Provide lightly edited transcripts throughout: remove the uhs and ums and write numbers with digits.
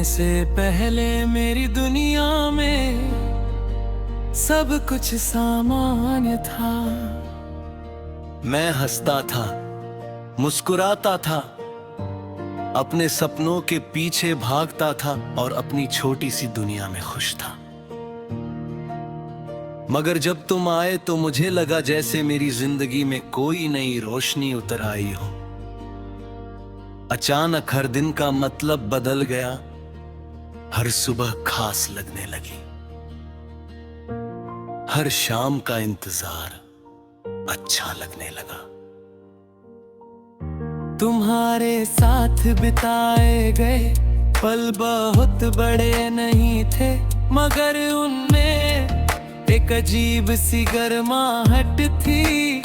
से पहले मेरी दुनिया में सब कुछ सामान्य था। मैं हंसता था, मुस्कुराता था, अपने सपनों के पीछे भागता था और अपनी छोटी सी दुनिया में खुश था। मगर जब तुम आए तो मुझे लगा जैसे मेरी जिंदगी में कोई नई रोशनी उतर आई हो। अचानक हर दिन का मतलब बदल गया, हर सुबह खास लगने लगी, हर शाम का इंतजार अच्छा लगने लगा। तुम्हारे साथ बिताए गए पल बहुत बड़े नहीं थे, मगर उनमें एक अजीब सी गर्माहट थी।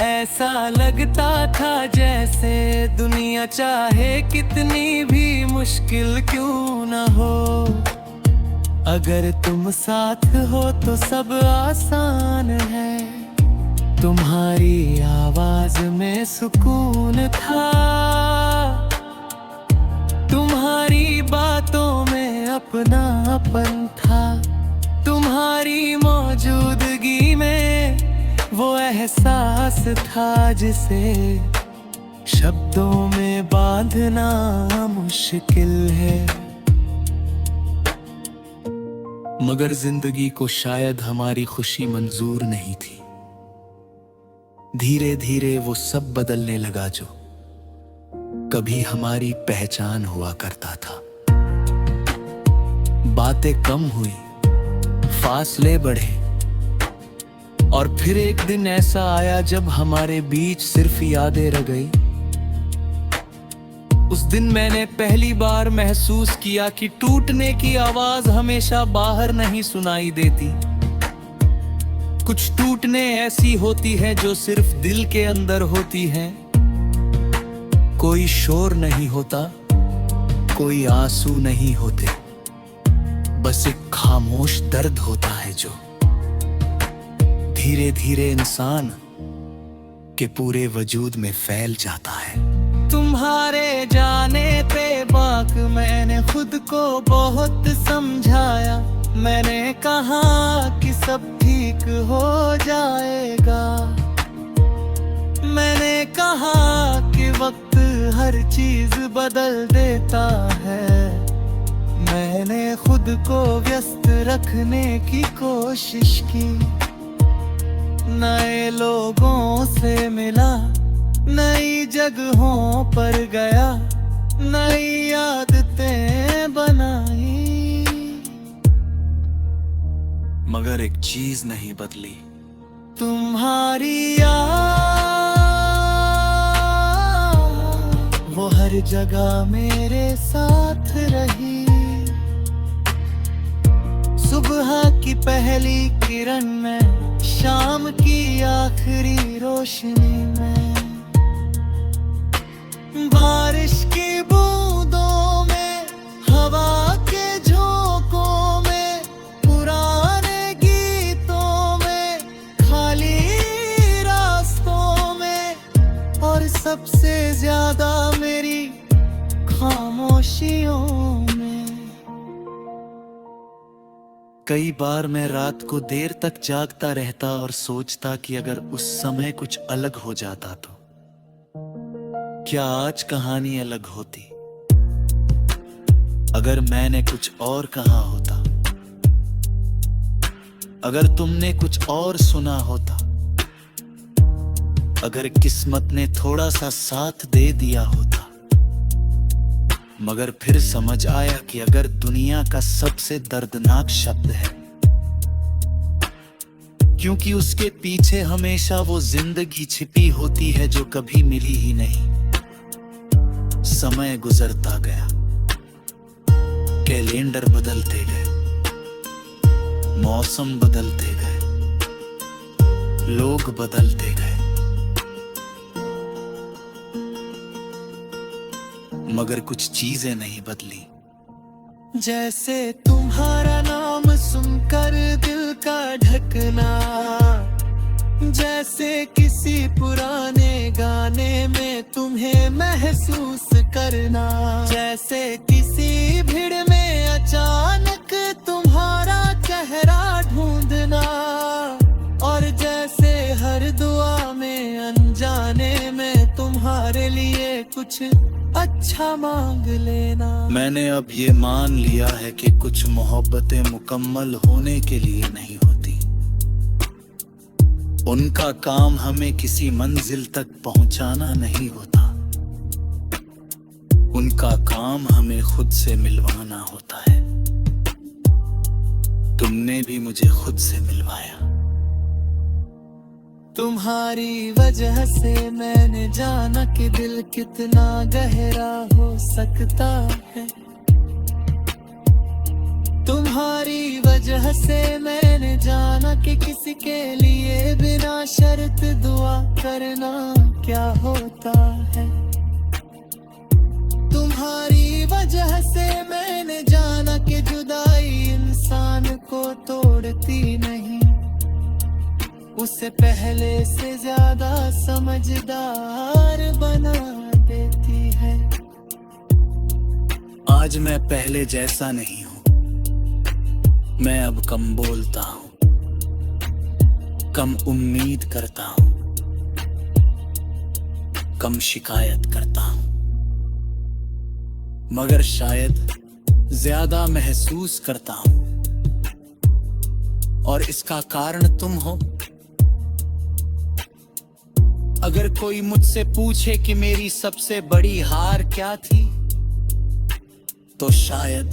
ऐसा लगता था जैसे दुनिया चाहे कितनी भी मुश्किल क्यों न हो, अगर तुम साथ हो तो सब आसान है। तुम्हारी आवाज में सुकून था, तुम्हारी बातों में अपनापन था, तुम्हारी मौजूदगी में वो एहसास था जिसे शब्दों में बांधना मुश्किल है। मगर जिंदगी को शायद हमारी खुशी मंजूर नहीं थी। धीरे धीरे वो सब बदलने लगा जो कभी हमारी पहचान हुआ करता था। बातें कम हुई, फासले बढ़े, और फिर एक दिन ऐसा आया जब हमारे बीच सिर्फ यादें रह गई। उस दिन मैंने पहली बार महसूस किया कि टूटने की आवाज हमेशा बाहर नहीं सुनाई देती। कुछ टूटने ऐसी होती है जो सिर्फ दिल के अंदर होती है। कोई शोर नहीं होता, कोई आंसू नहीं होते, बस एक खामोश दर्द होता है जो धीरे धीरे इंसान के पूरे वजूद में फैल जाता है। तुम्हारे जाने पे बाक मैंने खुद को बहुत समझाया। मैंने कहा कि सब ठीक हो जाएगा, मैंने कहा कि वक्त हर चीज बदल देता है। मैंने खुद को व्यस्त रखने की कोशिश की, नए लोगों से मिला, नई जगहों पर गया, नई आदतें बनाई, मगर एक चीज नहीं बदली, तुम्हारी याद वो हर जगह मेरे साथ रही। सुबह की पहली किरण में, शाम की आखिरी रोशनी में, बारिश की बूंदों में, हवा के झोंकों में, पुराने गीतों में, खाली रास्तों में, और सबसे ज्यादा मेरी खामोशियों में। कई बार मैं रात को देर तक जागता रहता और सोचता कि अगर उस समय कुछ अलग हो जाता तो क्या आज कहानी अलग होती। अगर मैंने कुछ और कहा होता, अगर तुमने कुछ और सुना होता, अगर किस्मत ने थोड़ा सा साथ दे दिया होता। मगर फिर समझ आया कि अगर दुनिया का सबसे दर्दनाक शब्द है, क्योंकि उसके पीछे हमेशा वो जिंदगी छिपी होती है जो कभी मिली ही नहीं। समय गुजरता गया, कैलेंडर बदलते गए, मौसम बदलते गए, लोग बदलते गए, मगर कुछ चीजें नहीं बदली। जैसे तुम्हारा नाम सुनकर दिल का ढकना, जैसे किसी पुराने गाने में तुम्हें महसूस करना, जैसे किसी भीड़ में अचानक तुम्हारा चेहरा ढूंढना, और जैसे हर दुआ में अनजाने में तुम्हारे लिए कुछ अच्छा मांग लेना। मैंने अब ये मान लिया है कि कुछ मोहब्बतें मुकम्मल होने के लिए नहीं होती। उनका काम हमें किसी मंजिल तक पहुंचाना नहीं होता, उनका काम हमें खुद से मिलवाना होता है। तुमने भी मुझे खुद से मिलवाया। तुम्हारी वजह से मैंने जाना कि दिल कितना गहरा हो सकता है। तुम्हारी वजह से मैंने जाना कि किसी के लिए बिना शर्त दुआ करना क्या होता है। तुम्हारी वजह से मैंने जाना कि जुदाई इंसान को तोड़ती नहीं, उसे पहले से ज्यादा समझदार बना देती है। आज मैं पहले जैसा नहीं हूं, मैं अब कम बोलता हूं, कम उम्मीद करता हूं, कम शिकायत करता हूं, मगर शायद ज्यादा महसूस करता हूं, और इसका कारण तुम हो। अगर कोई मुझसे पूछे कि मेरी सबसे बड़ी हार क्या थी, तो शायद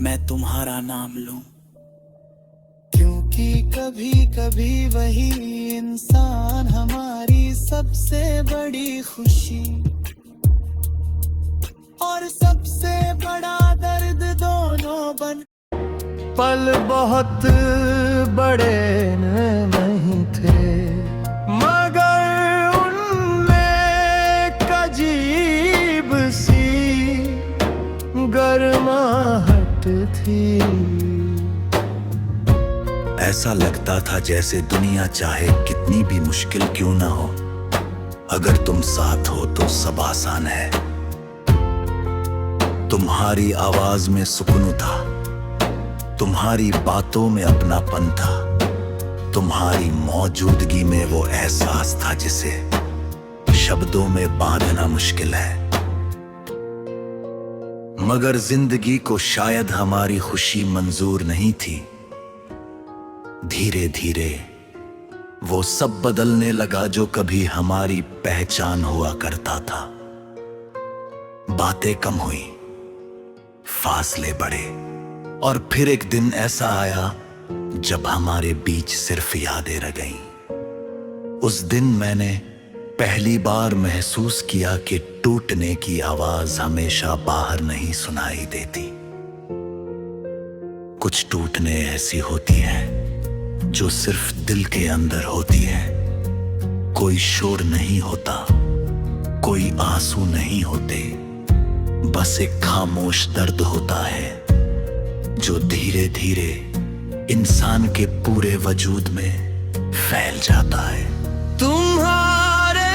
मैं तुम्हारा नाम लूं, क्योंकि कभी कभी वही इंसान हमारी सबसे बड़ी खुशी और सबसे बड़ा दर्द दोनों बन। पल बहुत बड़े नहीं थे, मगर अजीब सी गर्माहट थी। ऐसा लगता था जैसे दुनिया चाहे कितनी भी मुश्किल क्यों ना हो, अगर तुम साथ हो तो सब आसान है। तुम्हारी आवाज में सुकून था, तुम्हारी बातों में अपनापन था, तुम्हारी मौजूदगी में वो एहसास था जिसे शब्दों में बांधना मुश्किल है। मगर जिंदगी को शायद हमारी खुशी मंजूर नहीं थी। धीरे धीरे वो सब बदलने लगा जो कभी हमारी पहचान हुआ करता था। बातें कम हुई, फासले बढ़े, और फिर एक दिन ऐसा आया जब हमारे बीच सिर्फ यादें रह गईं। उस दिन मैंने पहली बार महसूस किया कि टूटने की आवाज हमेशा बाहर नहीं सुनाई देती। कुछ टूटने ऐसी होती हैं जो सिर्फ दिल के अंदर होती है। कोई शोर नहीं होता, कोई आंसू नहीं होते, बस एक खामोश दर्द होता है जो धीरे धीरे इंसान के पूरे वजूद में फैल जाता है। तुम्हारे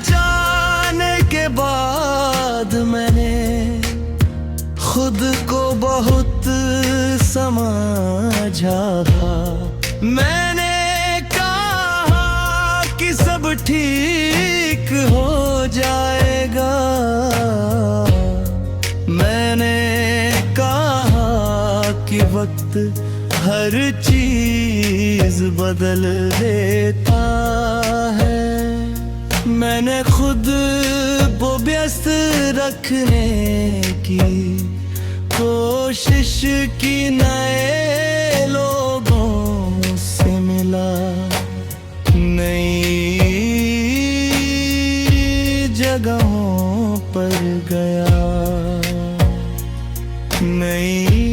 जाने के बाद मैंने खुद को बहुत समझा। मैंने कहा कि सब ठीक हो जाएगा, मैंने कहा कि वक्त हर चीज बदल देता है। मैंने खुद को व्यस्त रखने की कोशिश की, नए लोगों से मिला, नई जगहों पर गया, नई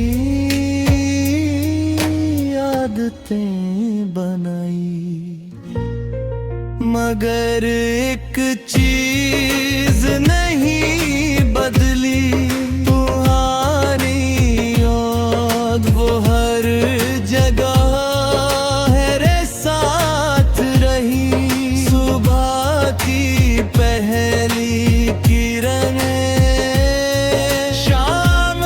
आदतें बनाई, मगर एक चीज नहीं बदली, तुम्हारी याद वो हर जगह है रे साथ रही। सुबह की पहली किरण, शाम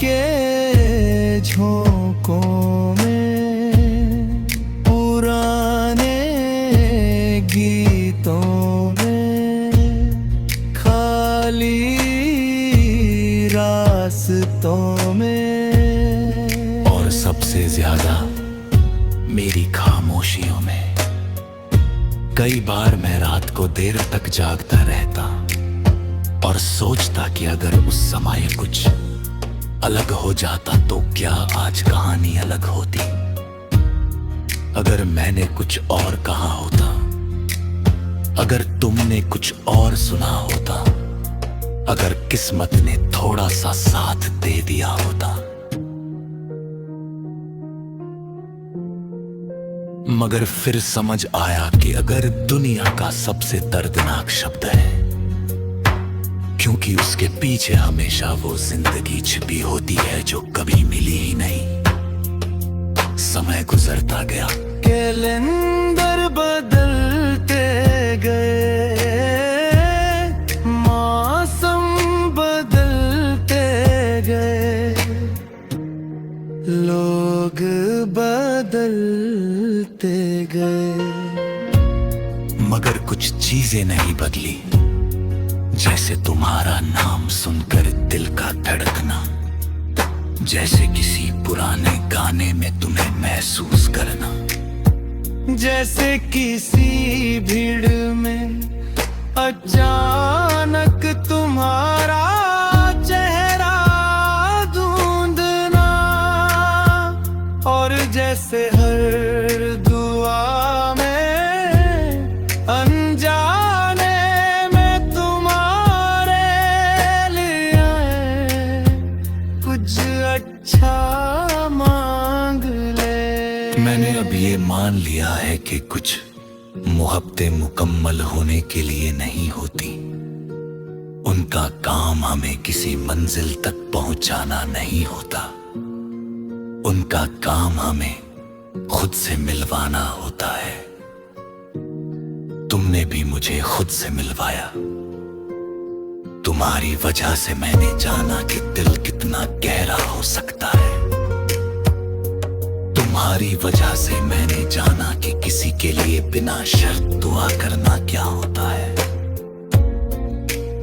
के झोंकों में, पुराने गीतों में, खाली रास्तों में, और सबसे ज्यादा मेरी खामोशियों में। कई बार मैं रात को देर तक जागता रहता और सोचता कि अगर उस समय कुछ अलग हो जाता तो क्या आज कहानी अलग होती। अगर मैंने कुछ और कहा होता, अगर तुमने कुछ और सुना होता, अगर किस्मत ने थोड़ा सा साथ दे दिया होता। मगर फिर समझ आया कि अगर दुनिया का सबसे दर्दनाक शब्द है, क्योंकि उसके पीछे हमेशा वो जिंदगी छिपी होती है जो कभी मिली ही नहीं। समय गुजरता गया, कैलेंडर बदलते गए, मौसम बदलते गए, लोग बदलते गए, मगर कुछ चीजें नहीं बदली। जैसे तुम्हारा नाम सुनकर दिल का धड़कना, जैसे किसी पुराने गाने में तुम्हें महसूस करना, जैसे किसी भीड़ में अचानक तुम्हारा चेहरा ढूंढना, और जैसे हर दुआ में अनजाने में तुम्हारे लिए कुछ अच्छा मांग ले। मैंने अब ये मान लिया है कि कुछ मोहब्बतें मुकम्मल होने के लिए नहीं होती। उनका काम हमें किसी मंजिल तक पहुंचाना नहीं होता, उनका काम हमें खुद से मिलवाना होता है। तुमने भी मुझे खुद से मिलवाया। तुम्हारी वजह से मैंने जाना कि दिल कितना गहरा हो सकता है। तुम्हारी वजह से मैंने जाना कि किसी के लिए बिना शर्त दुआ करना क्या होता है।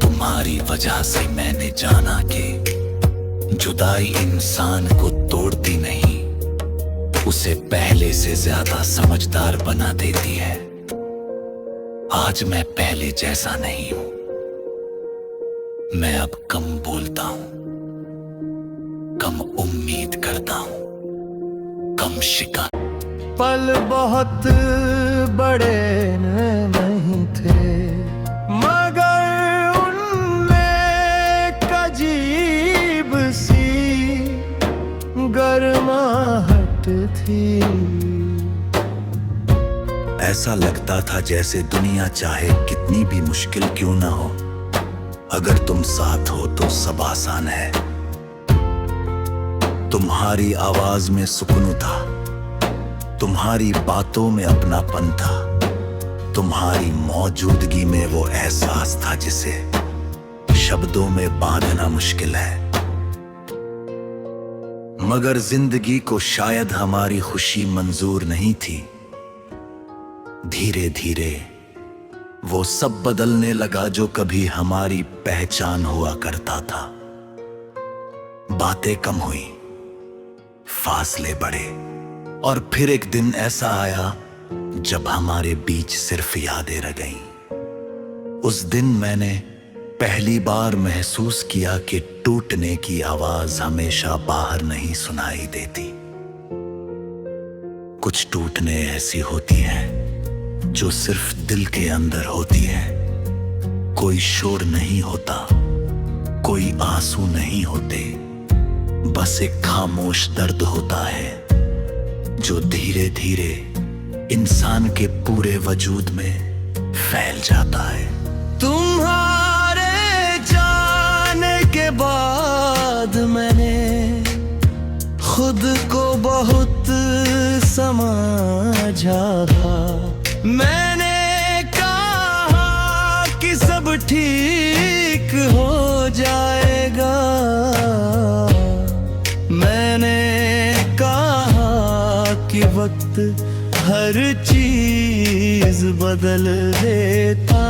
तुम्हारी वजह से मैंने जाना कि जुदाई इंसान को तोड़ती नहीं, उसे पहले से ज्यादा समझदार बना देती है। आज मैं पहले जैसा नहीं हूं। मैं अब कम बोलता हूं, कम उम्मीद करता हूं, कम शिकार। पल बहुत बड़े नहीं थे, मगर उनमें एक अजीब सी गर्माहट थी। ऐसा लगता था जैसे दुनिया चाहे कितनी भी मुश्किल क्यों ना हो, अगर तुम साथ हो तो सब आसान है। तुम्हारी आवाज में सुकून था, तुम्हारी बातों में अपनापन था, तुम्हारी मौजूदगी में वो एहसास था जिसे शब्दों में बांधना मुश्किल है। मगर जिंदगी को शायद हमारी खुशी मंजूर नहीं थी। धीरे धीरे वो सब बदलने लगा जो कभी हमारी पहचान हुआ करता था। बातें कम हुई, फासले बढ़े, और फिर एक दिन ऐसा आया जब हमारे बीच सिर्फ यादें रह गईं। उस दिन मैंने पहली बार महसूस किया कि टूटने की आवाज हमेशा बाहर नहीं सुनाई देती। कुछ टूटने ऐसी होती हैं जो सिर्फ दिल के अंदर होती है। कोई शोर नहीं होता, कोई आंसू नहीं होते, बस एक खामोश दर्द होता है जो धीरे धीरे इंसान के पूरे वजूद में फैल जाता है। तुम्हारे जाने के बाद मैंने खुद को बहुत समझा था। मैंने कहा कि सब ठीक हो जाएगा, वक्त हर चीज बदल देता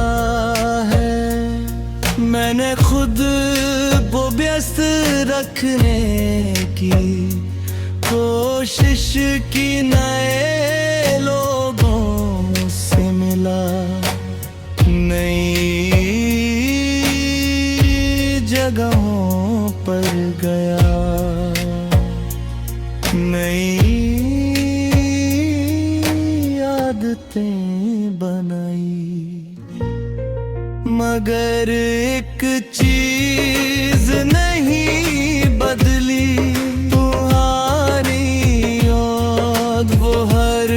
है। मैंने खुद को व्यस्त रखने की कोशिश की, नए लोगों से मिला, नई जगहों पर गया, नई आदतें बनाई। मगर एक चीज नहीं बदली, तुम्हारी याद वो हर